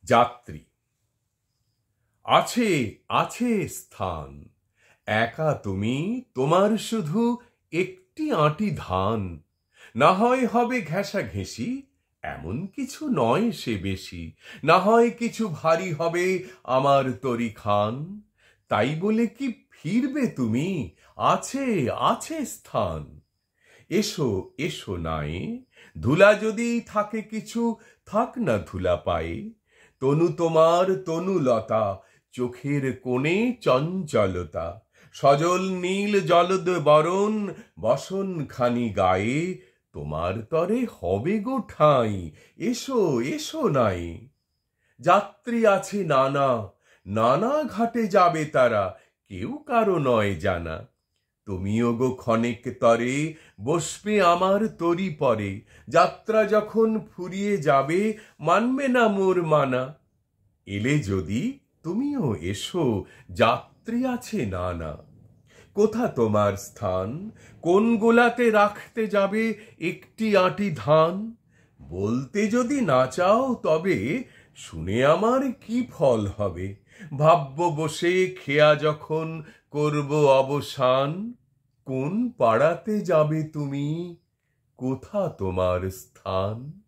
যাত্রী আছে আছে স্থান, একা তুমি, তোমার শুধু একটি আঁটি ধান। না হয় হবে ঘেঁষাঘেঁষি, এমন কিছু নয় সে বেশি। না হয় কিছু ভারী হবে আমার তরি খান। তাই বলে কি ফিরবে তুমি? আছে আছে স্থান। এসো এসো নাই, ধুলা যদি থাকে কিছু, থাক না ধুলা পায়ে। তনু তোমার তনুলতা, চোখের কোণে চঞ্চলতা, সজল নীল জলদ বরণ বসন খানি গায়ে। তোমার তরে হবে গো ঠাঁই, এসো এসো নাই। যাত্রী আছে নানা, নানা ঘাটে যাবে তারা, কেউ কারো নয় জানা। তুমিও গো ক্ষণেক তরে বসবে আমার তরি পরে। যাত্রা যখন ফুরিয়ে যাবে, মানবে না মোর মানা। এলে যদি তুমিও এসো, যাত্রী আছে নানা। কোথা তোমার স্থান? কোন গোলাতে রাখতে যাবে একটি আঁটি ধান? বলতে যদি না চাও তবে শুনে আমার কি ফল হবে? ভাবব বসে খেয়া যখন করব অবসান। কোন পাড়াতে যাবে তুমি? কোথা তোমার স্থান?